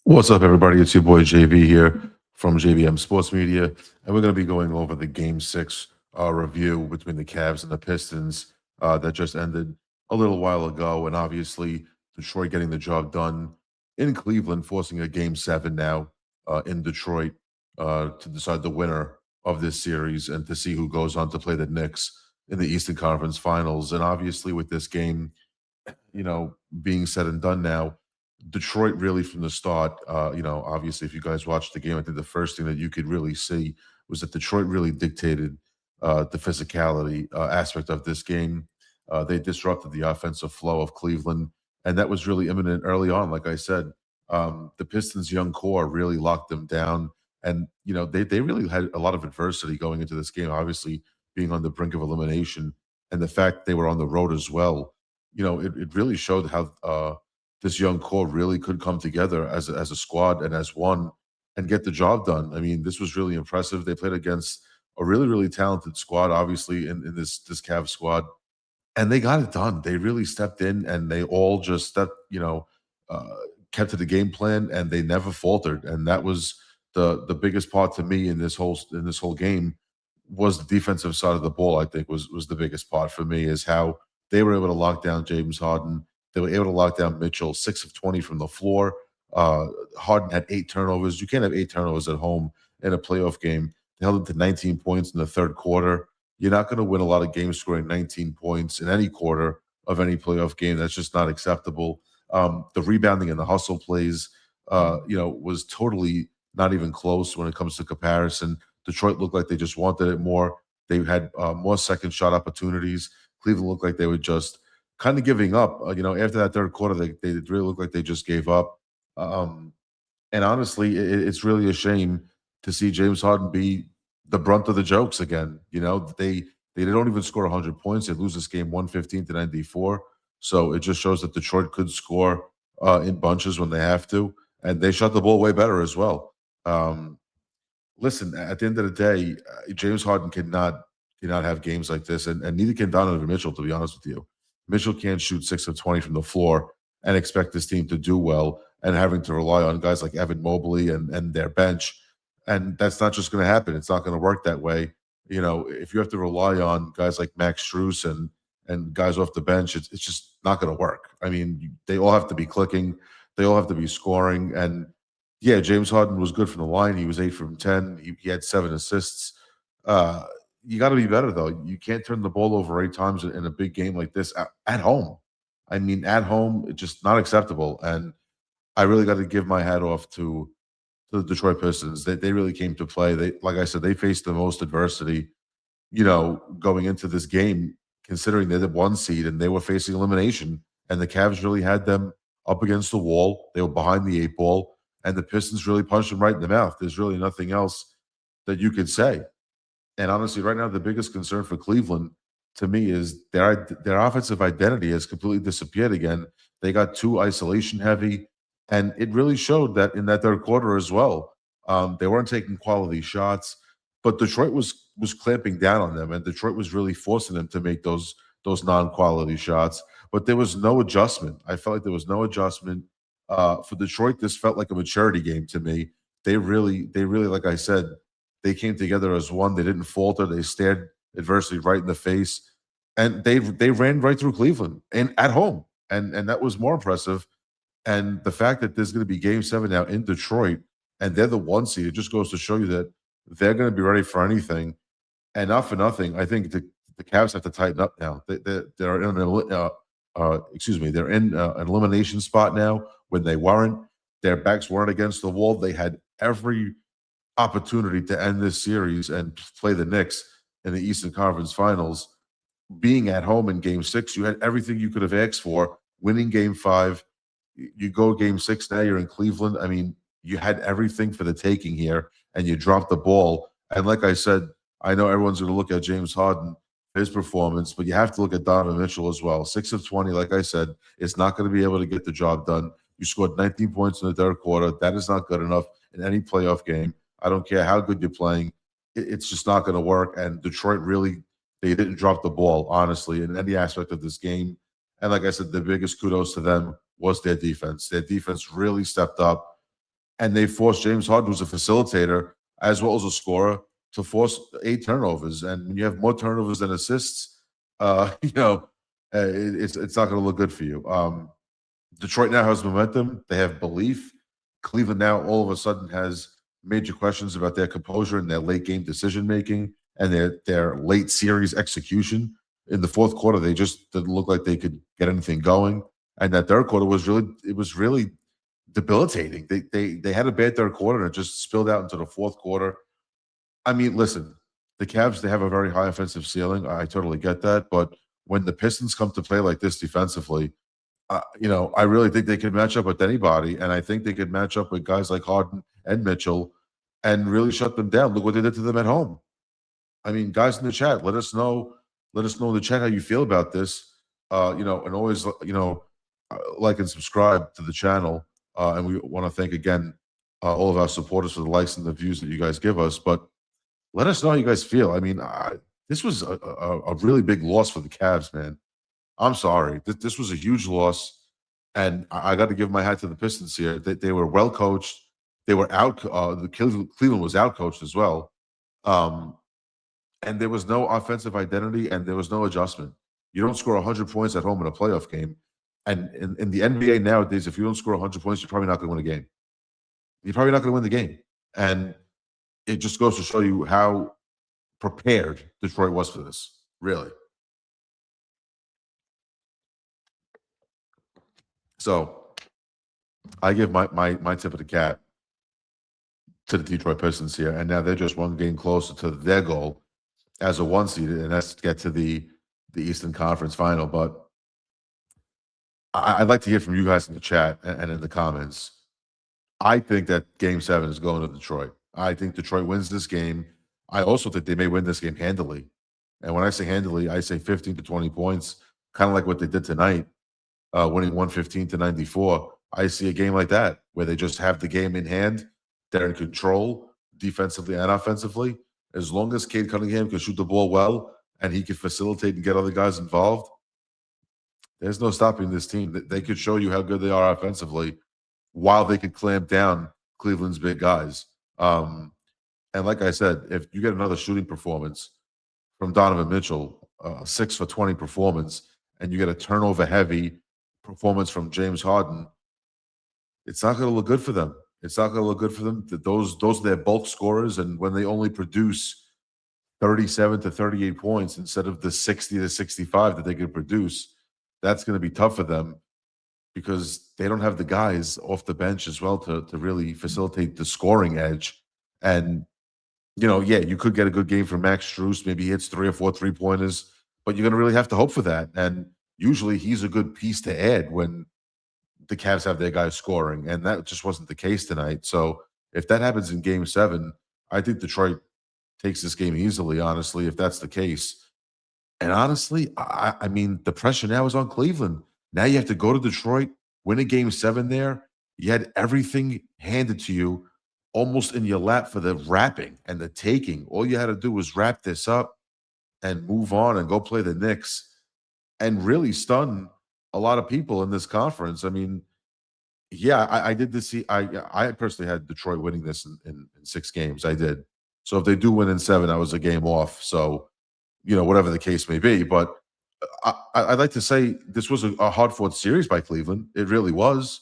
What's up, everybody? It's your boy JV here from JVM Sports Media, and we're going to be going over the Game 6 review between the Cavs and the Pistons that just ended a little while ago. And obviously, Detroit getting the job done in Cleveland, forcing a Game 7 now in Detroit to decide the winner of this series and to see who goes on to play the Knicks in the Eastern Conference Finals. And obviously, with this game, being said and done now, Detroit really from the start, obviously, if you guys watched the game, I think the first thing that you could really see was that Detroit really dictated the physicality aspect of this game. They disrupted the offensive flow of Cleveland, and that was really imminent early on. Like I said, the Pistons' young core really locked them down, and they really had a lot of adversity going into this game. Obviously, being on the brink of elimination, and the fact they were on the road as well. It really showed how this young core really could come together as a squad and as one and get the job done. I mean, this was really impressive. They played against a really, really talented squad, obviously, in this Cavs squad, and they got it done. They really stepped in and they all just uh, kept to the game plan and they never faltered. And that was the biggest part to me in this whole game was the defensive side of the ball. I think was the biggest part for me is how they were able to lock down James Harden. They were able to lock down Mitchell, 6 of 20 from the floor. Harden had 8 turnovers. You can't have 8 turnovers at home in a playoff game. They held them to 19 points in the third quarter. You're not going to win a lot of games scoring 19 points in any quarter of any playoff game. That's just not acceptable. The rebounding and the hustle plays, was totally not even close when it comes to comparison. Detroit looked like they just wanted it more. They had more second shot opportunities. Cleveland looked like they were just kind of giving up. After that third quarter, they really looked like they just gave up. Um, and honestly, it's really a shame to see James Harden be the brunt of the jokes again. They don't even score 100 points. They lose this game 115 to 94. So it just shows that Detroit could score in bunches when they have to, and they shot the ball way better as well. Um, Listen, at the end of the day, James Harden cannot have games like this, and neither can Donovan Mitchell. To be honest with you, Mitchell can't shoot 6 of 20 from the floor and expect this team to do well, and having to rely on guys like Evan Mobley and their bench, and that's not just going to happen. It's not going to work that way. If you have to rely on guys like Max Strus and guys off the bench, it's just not going to work. I mean, they all have to be clicking, they all have to be scoring, and yeah, James Harden was good from the line. He was 8 from 10. He had 7 assists. Uh, you got to be better though. You can't turn the ball over 8 times in a big game like this at home. I mean, at home, it's just not acceptable. And I really got to give my hat off to the Detroit Pistons. They really came to play. They, like I said, they faced the most adversity. Going into this game, considering they're the 1 seed and they were facing elimination, and the Cavs really had them up against the wall. They were behind the 8 ball, and the Pistons really punched them right in the mouth. There's really nothing else that you could say. And honestly, right now, the biggest concern for Cleveland to me is their offensive identity has completely disappeared again. They got too isolation heavy, and it really showed that in that third quarter as well. They weren't taking quality shots, but Detroit was clamping down on them, and Detroit was really forcing them to make those non-quality shots. But there was no adjustment. I felt like there was no adjustment for Detroit. This felt like a maturity game to me. They really, like I said, they came together as one. They didn't falter. They stared adversity right in the face, and they ran right through Cleveland and at home, and that was more impressive. And the fact that there's going to be Game 7 now in Detroit, and they're the 1 seed, it just goes to show you that they're going to be ready for anything. And not for nothing, I think the Cavs have to tighten up now. They're in they're in an elimination spot now when they weren't. Their backs weren't against the wall. They had every opportunity to end this series and play the Knicks in the Eastern Conference Finals. Being at home in Game 6, you had everything you could have asked for. Winning Game 5, you go Game 6 now. You're in Cleveland. I mean, you had everything for the taking here, and you dropped the ball. And like I said, I know everyone's going to look at James Harden, his performance, but you have to look at Donovan Mitchell as well. 6 of 20, like I said, it's not going to be able to get the job done. You scored 19 points in the third quarter. That is not good enough in any playoff game. I don't care how good you're playing. It's just not going to work. And Detroit really, they didn't drop the ball, honestly, in any aspect of this game. And like I said, the biggest kudos to them was their defense. Their defense really stepped up. and they forced James Harden, who's a facilitator as well as a scorer, to force 8 turnovers. And when you have more turnovers than assists, it's not going to look good for you. Detroit now has momentum. They have belief. Cleveland now all of a sudden has major questions about their composure and their late game decision making and their late series execution. In the fourth quarter, they just didn't look like they could get anything going. And that third quarter was really debilitating. They had a bad third quarter and it just spilled out into the fourth quarter. I mean, listen, the Cavs, they have a very high offensive ceiling. I totally get that. But when the Pistons come to play like this defensively, I really think they could match up with anybody, and I think they could match up with guys like Harden and Mitchell and really shut them down. Look what they did to them at home. I mean, guys in the chat, let us know. Let us know in the chat how you feel about this. And always, like and subscribe to the channel. And we want to thank again all of our supporters for the likes and the views that you guys give us. But let us know how you guys feel. I mean, this was a really big loss for the Cavs, man. I'm sorry. This was a huge loss, and I got to give my hat to the Pistons here. They were well coached. They were out. The Cleveland was out coached as well, and there was no offensive identity, and there was no adjustment. You don't score 100 points at home in a playoff game, and in the NBA nowadays, if you don't score 100 points, you're probably not going to win a game. You're probably not going to win the game, and it just goes to show you how prepared Detroit was for this. Really. So I give my tip of the cap to the Detroit Pistons here, and now they're just one game closer to their goal as a 1 seed, and that's to get to the Eastern Conference Final. But I'd like to hear from you guys in the chat and in the comments. I think that Game 7 is going to Detroit. I think Detroit wins this game. I also think they may win this game handily. And when I say handily, I say 15 to 20 points, kind of like what they did tonight. Winning 115-94. I see a game like that where they just have the game in hand. They're in control defensively and offensively. As long as Cade Cunningham can shoot the ball well and he can facilitate and get other guys involved, there's no stopping this team. They could show you how good they are offensively while they could clamp down Cleveland's big guys. And like I said, if you get another shooting performance from Donovan Mitchell, 6 for 20 performance, and you get a turnover-heavy performance from James Harden, it's not going to look good for them. It's not going to look good for them. Those are their bulk scorers, and when they only produce 37 to 38 points instead of the 60 to 65 that they could produce, that's going to be tough for them because they don't have the guys off the bench as well to really facilitate the scoring edge. And, you could get a good game from Max Strus. Maybe he hits 3 or 4 3-pointers, but you're going to really have to hope for that. And usually he's a good piece to add when the Cavs have their guys scoring, and that just wasn't the case tonight. So if that happens in Game 7, I think Detroit takes this game easily, honestly, if that's the case. And honestly, I mean, the pressure now is on Cleveland. Now you have to go to Detroit, win a Game 7 there. You had everything handed to you almost in your lap for the wrapping and the taking. All you had to do was wrap this up and move on and go play the Knicks and really stun a lot of people in this conference. I mean, yeah, I did this. I personally had Detroit winning this in 6 games. I did. So if they do win in 7, I was a game off. So, whatever the case may be. But I'd like to say this was a hard-fought series by Cleveland. It really was.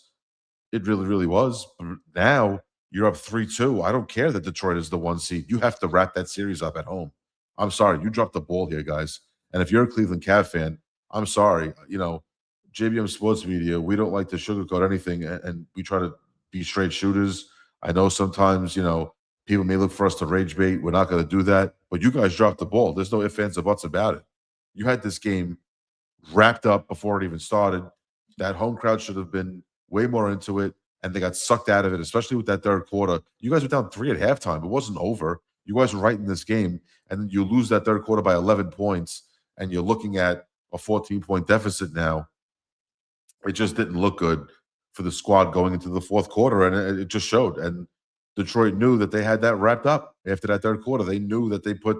It really, really was. But now you're up 3-2. I don't care that Detroit is the 1 seed. You have to wrap that series up at home. I'm sorry. You dropped the ball here, guys. And if you're a Cleveland Cav fan, I'm sorry. JBM Sports Media, we don't like to sugarcoat anything, and we try to be straight shooters. I know sometimes, people may look for us to rage bait. We're not going to do that. But you guys dropped the ball. There's no ifs, ands, or buts about it. You had this game wrapped up before it even started. That home crowd should have been way more into it, and they got sucked out of it, especially with that third quarter. You guys were down 3 at halftime. It wasn't over. You guys were right in this game, and then you lose that third quarter by 11 points, and you're looking at a 14-point deficit now. It just didn't look good for the squad going into the fourth quarter, and it just showed. And Detroit knew that they had that wrapped up after that third quarter. They knew that they put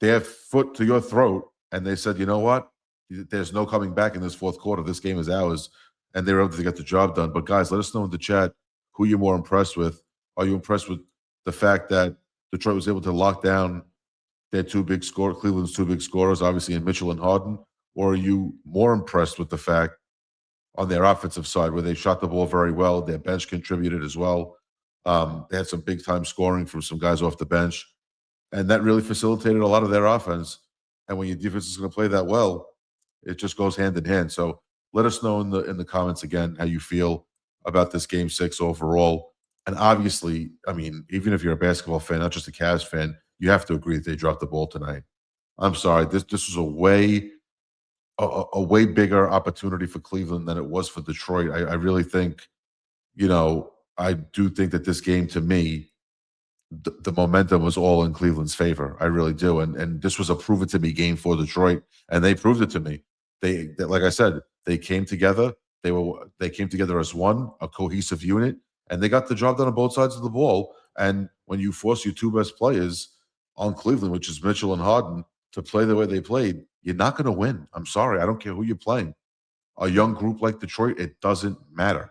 their foot to your throat, and they said, you know what? There's no coming back in this fourth quarter. This game is ours, and they were able to get the job done. But, guys, let us know in the chat who you're more impressed with. Are you impressed with the fact that Detroit was able to lock down their Cleveland's two big scorers, obviously in Mitchell and Harden? Or are you more impressed with the fact on their offensive side where they shot the ball very well, their bench contributed as well? They had some big time scoring from some guys off the bench, and that really facilitated a lot of their offense. And when your defense is going to play that well, it just goes hand in hand. So let us know in the comments again how you feel about this game six overall. And obviously, I mean, even if you're a basketball fan, not just a Cavs fan, you have to agree that they dropped the ball tonight. I'm sorry. This was a way bigger opportunity for Cleveland than it was for Detroit. I really think, I do think that this game to me, the momentum was all in Cleveland's favor. I really do. And this was a prove it to me game for Detroit, and they proved it to me. Like I said, they came together. They came together as one, a cohesive unit, and they got the job done on both sides of the ball. And when you force your two best players on Cleveland, which is Mitchell and Harden, to play the way they played, you're not going to win. I'm sorry. I don't care who you're playing. A young group like Detroit, it doesn't matter.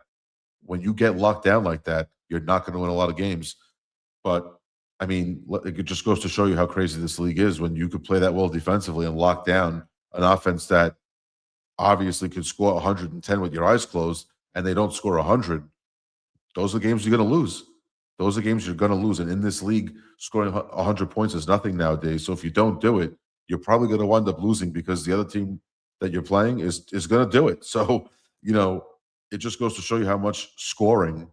When you get locked down like that, you're not going to win a lot of games. But I mean, it just goes to show you how crazy this league is when you could play that well defensively and lock down an offense that obviously could score 110 with your eyes closed, and they don't score 100. Those are games you're going to lose. Those are games you're going to lose. And in this league, scoring 100 points is nothing nowadays. So if you don't do it, you're probably going to wind up losing because the other team that you're playing is going to do it. So, it just goes to show you how much scoring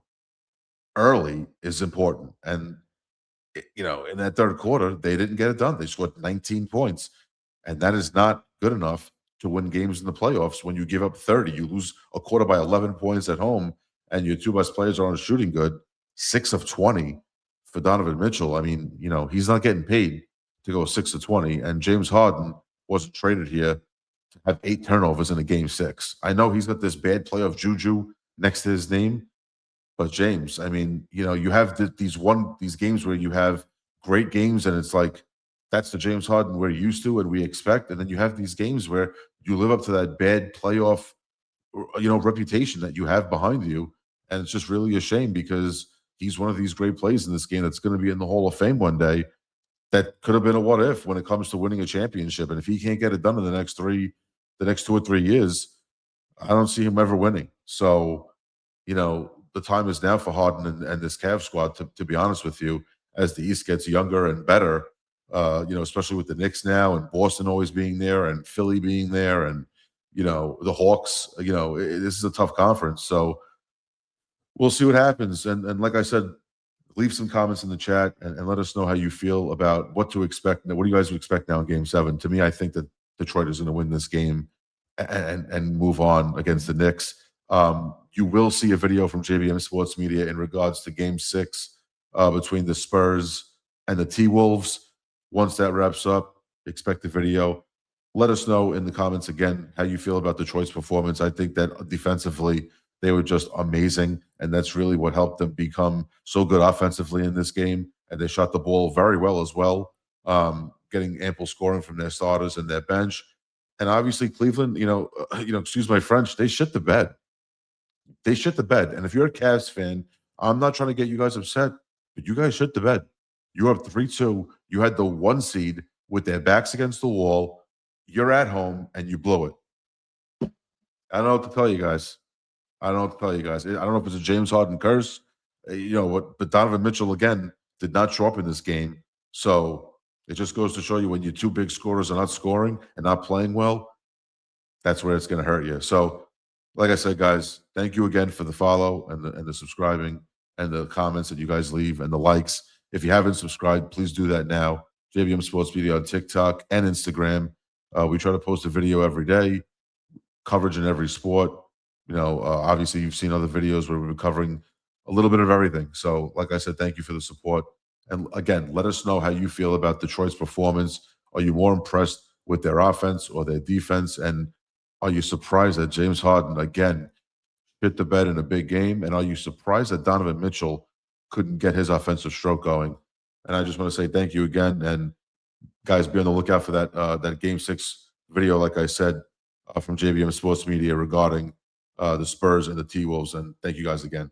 early is important. And in that third quarter, they didn't get it done. They scored 19 points, and that is not good enough to win games in the playoffs. When you give up 30, you lose a quarter by 11 points at home, and your two best players aren't shooting good. 6 of 20 for Donovan Mitchell. I mean, he's not getting paid to go 6 of 20, and James Harden wasn't traded here to have 8 turnovers in a game 6. I know he's got this bad playoff juju next to his name, but James, I mean, you have these games where you have great games, and it's like that's the James Harden we're used to and we expect, and then you have these games where you live up to that bad playoff, reputation that you have behind you, and it's just really a shame because he's one of these great plays in this game that's going to be in the Hall of Fame one day. That could have been a what if when it comes to winning a championship, and if he can't get it done in the next 2 or 3 years, I don't see him ever winning. So, the time is now for Harden and this Cavs squad, to be honest with you, as the East gets younger and better, especially with the Knicks now and Boston always being there and Philly being there and, the Hawks, this is a tough conference. So we'll see what happens. And like I said, leave some comments in the chat and let us know how you feel about what to expect. What do you guys expect now in game 7? To me, I think that Detroit is going to win this game and move on against the Knicks. You will see a video from JBM Sports Media in regards to game 6 between the Spurs and the T-Wolves. Once that wraps up, expect the video. Let us know in the comments again how you feel about Detroit's performance. I think that defensively, they were just amazing, and that's really what helped them become so good offensively in this game. And they shot the ball very well as well, getting ample scoring from their starters and their bench. And obviously, Cleveland, excuse my French, they shit the bed. They shit the bed. And if you're a Cavs fan, I'm not trying to get you guys upset, but you guys shit the bed. You're up 3-2. You had the 1 seed with their backs against the wall. You're at home, and you blew it. I don't know what to tell you guys. I don't know if it's a James Harden curse, but Donovan Mitchell, again, did not show up in this game. So it just goes to show you when your two big scorers are not scoring and not playing well, that's where it's going to hurt you. So, like I said, guys, thank you again for the follow and the subscribing and the comments that you guys leave and the likes. If you haven't subscribed, please do that now. JVM Sports Media on TikTok and Instagram. We try to post a video every day, coverage in every sport. Obviously, you've seen other videos where we've been covering a little bit of everything. So, like I said, thank you for the support. And again, let us know how you feel about Detroit's performance. Are you more impressed with their offense or their defense? And are you surprised that James Harden, again, hit the bed in a big game? And are you surprised that Donovan Mitchell couldn't get his offensive stroke going? And I just want to say thank you again. And guys, be on the lookout for that Game 6 video, like I said, from JBM Sports Media regarding the Spurs and the T-Wolves. And thank you guys again.